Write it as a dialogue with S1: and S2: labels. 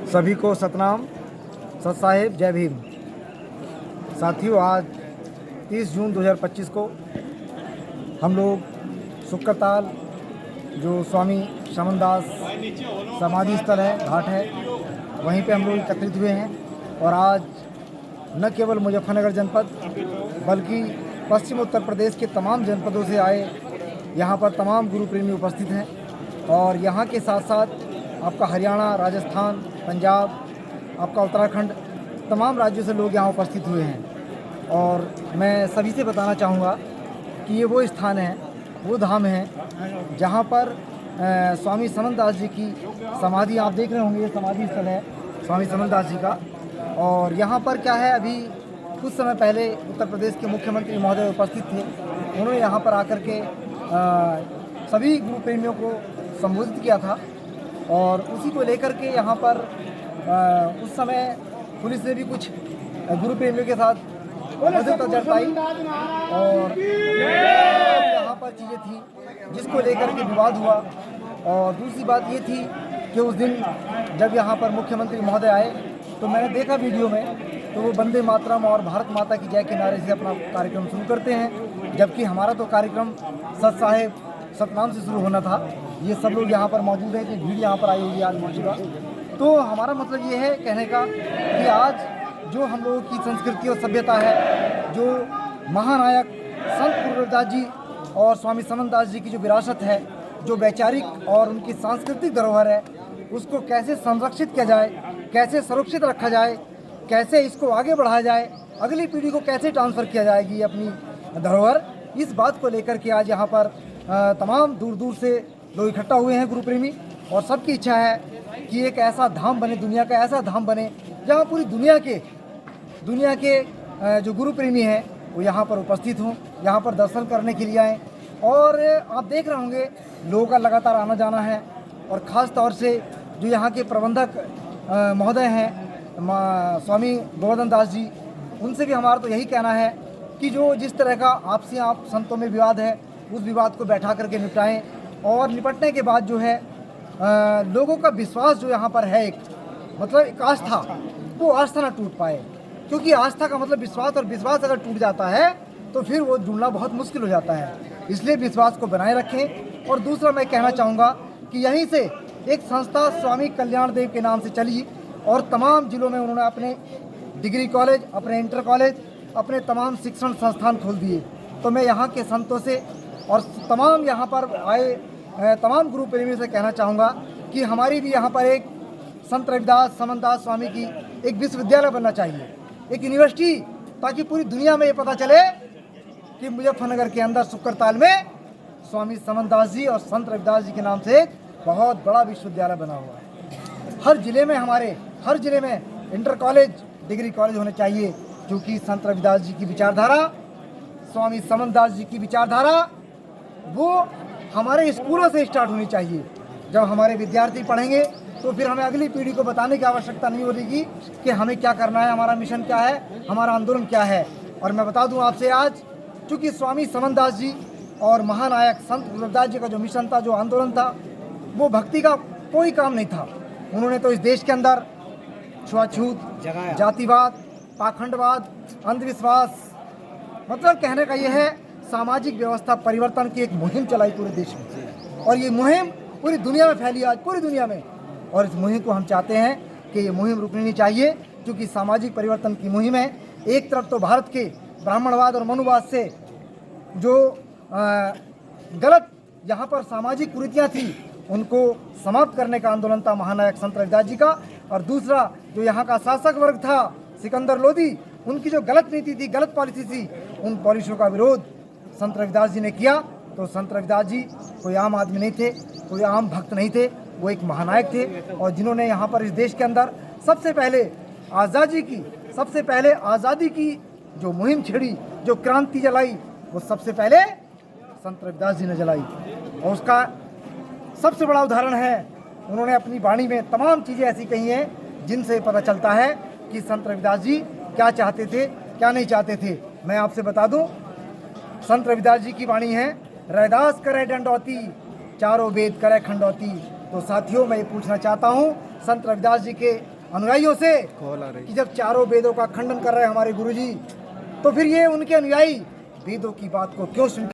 S1: सभी को सतनाम, सत साहिब, जय भीम। साथियों, आज 30 जून 2025 को हम लोग सुक्करताल, जो स्वामी समनदास समाधि स्थल है, घाट है, वहीं पे हम लोग एकत्रित हुए हैं। और आज न केवल मुजफ्फरनगर जनपद बल्कि पश्चिम उत्तर प्रदेश के तमाम जनपदों से आए यहाँ पर तमाम गुरु प्रेमी उपस्थित हैं। और यहाँ के साथ साथ आपका हरियाणा, राजस्थान, पंजाब, आपका उत्तराखंड, तमाम राज्यों से लोग यहाँ उपस्थित हुए हैं। और मैं सभी से बताना चाहूँगा कि ये वो स्थान है, वो धाम है जहाँ पर स्वामी समनदास जी की समाधि आप देख रहे होंगे। ये समाधि स्थल है स्वामी समनदास जी का। और यहाँ पर क्या है, अभी कुछ समय पहले उत्तर प्रदेश के मुख्यमंत्री महोदय उपस्थित थे। उन्होंने यहाँ पर आकर के सभी गुरु प्रेमियों को संबोधित किया था। और उसी को लेकर के यहाँ पर उस समय पुलिस ने भी कुछ गुरु प्रेमियों के साथ मौजूदता जताई और यहाँ पर चीज़ें थी जिसको लेकर के विवाद हुआ। और दूसरी बात ये थी कि उस दिन जब यहाँ पर मुख्यमंत्री महोदय आए तो मैंने देखा वीडियो में, तो वो वंदे मातरम और भारत माता की जय के नारे से अपना कार्यक्रम शुरू करते हैं, जबकि हमारा तो कार्यक्रम सत साहिब सतनाम से शुरू होना था। ये सब लोग यहाँ पर मौजूद हैं, कि भीड़ यहाँ पर आई हुई आज मौजूदा। तो हमारा मतलब ये है कहने का कि आज जो हम लोगों की संस्कृति और सभ्यता है, जो महानायक संत गुरु रविदास जी और स्वामी समनदास जी की जो विरासत है, जो वैचारिक और उनकी सांस्कृतिक धरोहर है, उसको कैसे संरक्षित किया जाए, कैसे सुरक्षित रखा जाए, कैसे इसको आगे बढ़ाया जाए, अगली पीढ़ी को कैसे ट्रांसफ़र किया जाएगी अपनी धरोहर, इस बात को लेकर के आज यहाँ पर तमाम दूर दूर से लोग इकट्ठा हुए हैं गुरु प्रेमी। और सबकी इच्छा है कि एक ऐसा धाम बने, दुनिया का ऐसा धाम बने जहाँ पूरी दुनिया के जो गुरु प्रेमी हैं वो यहाँ पर उपस्थित हों, यहाँ पर दर्शन करने के लिए आएँ। और आप देख रहे होंगे लोगों का लगातार आना जाना है। और ख़ास तौर से जो यहाँ के प्रबंधक महोदय हैं स्वामी गोवर्धन दास जी, उनसे भी हमारा तो यही कहना है कि जो जिस तरह का आपसी आप संतों में विवाद है, उस विवाद को बैठा करके निपटाएं। और निपटने के बाद जो है लोगों का विश्वास जो यहाँ पर है, एक मतलब एक आस्था, वो आस्था ना टूट पाए। क्योंकि आस्था का मतलब विश्वास, और विश्वास अगर टूट जाता है तो फिर वो जुड़ना बहुत मुश्किल हो जाता है। इसलिए विश्वास को बनाए रखें। और दूसरा मैं कहना चाहूँगा कि यहीं से एक संस्था स्वामी कल्याण देव के नाम से चली और तमाम जिलों में उन्होंने अपने डिग्री कॉलेज, अपने इंटर कॉलेज, अपने तमाम शिक्षण संस्थान खोल दिए। तो मैं यहाँ के संतों से और तमाम यहाँ पर आए तमाम गुरु प्रेमियों से कहना चाहूँगा कि हमारी भी यहाँ पर एक संत रविदास समनदास स्वामी की एक विश्वविद्यालय बनना चाहिए, एक यूनिवर्सिटी, ताकि पूरी दुनिया में ये पता चले कि मुजफ्फरनगर के अंदर सुक्करताल में स्वामी समनदास जी और संत रविदास जी के नाम से एक बहुत बड़ा विश्वविद्यालय बना हुआ है। हर जिले में, हमारे हर जिले में इंटर कॉलेज, डिग्री कॉलेज होने चाहिए, क्योंकि संत रविदास जी की विचारधारा, स्वामी समनदास जी की विचारधारा, वो हमारे स्कूलों से स्टार्ट होनी चाहिए। जब हमारे विद्यार्थी पढ़ेंगे तो फिर हमें अगली पीढ़ी को बताने की आवश्यकता नहीं होगी कि हमें क्या करना है, हमारा मिशन क्या है, हमारा आंदोलन क्या है। और मैं बता दूं आपसे आज, चूँकि स्वामी समनदास जी और महानायक संत रविदास जी का जो मिशन था, जो आंदोलन था, वो भक्ति का कोई काम नहीं था। उन्होंने तो इस देश के अंदर छुआछूत, जातिवाद, पाखंडवाद, अंधविश्वास, मतलब कहने का यह है सामाजिक व्यवस्था परिवर्तन की एक मुहिम चलाई पूरे देश में। और ये मुहिम पूरी दुनिया में फैली, आज पूरी दुनिया में। और इस मुहिम को हम चाहते हैं कि ये मुहिम रुकनी नहीं चाहिए, क्योंकि सामाजिक परिवर्तन की मुहिम है। एक तरफ तो भारत के ब्राह्मणवाद और मनुवाद से जो गलत यहाँ पर सामाजिक कुरीतियाँ थी, उनको समाप्त करने का आंदोलन था महानायक संत रविदास जी का। और दूसरा जो यहाँ का शासक वर्ग था, सिकंदर लोदी, उनकी जो गलत नीति थी, गलत पॉलिसी थी, उन पॉलिसियों का विरोध संत रविदास जी ने किया। तो संत रविदास जी कोई आम आदमी नहीं थे, कोई आम भक्त नहीं थे, वो एक महानायक थे। और जिन्होंने यहाँ पर इस देश के अंदर सबसे पहले आज़ादी की जो मुहिम छेड़ी, जो क्रांति जलाई, वो सबसे पहले संत रविदास जी ने जलाई। और उसका सबसे बड़ा उदाहरण है, उन्होंने अपनी वाणी में तमाम चीज़ें ऐसी कही हैं जिनसे पता चलता है कि संत रविदास जी क्या चाहते थे, क्या नहीं चाहते थे। मैं आपसे बता दूं, संत रविदास जी की वाणी है रैदास करे डंडौती, चारों वेद करे खंडौती। तो साथियों, मैं ये पूछना चाहता हूँ संत रविदास जी के अनुयायियों से कि जब चारों वेदों का खंडन कर रहे हैं हमारे गुरुजी, तो फिर ये उनके अनुयायी वेदों की बात को क्यों सुन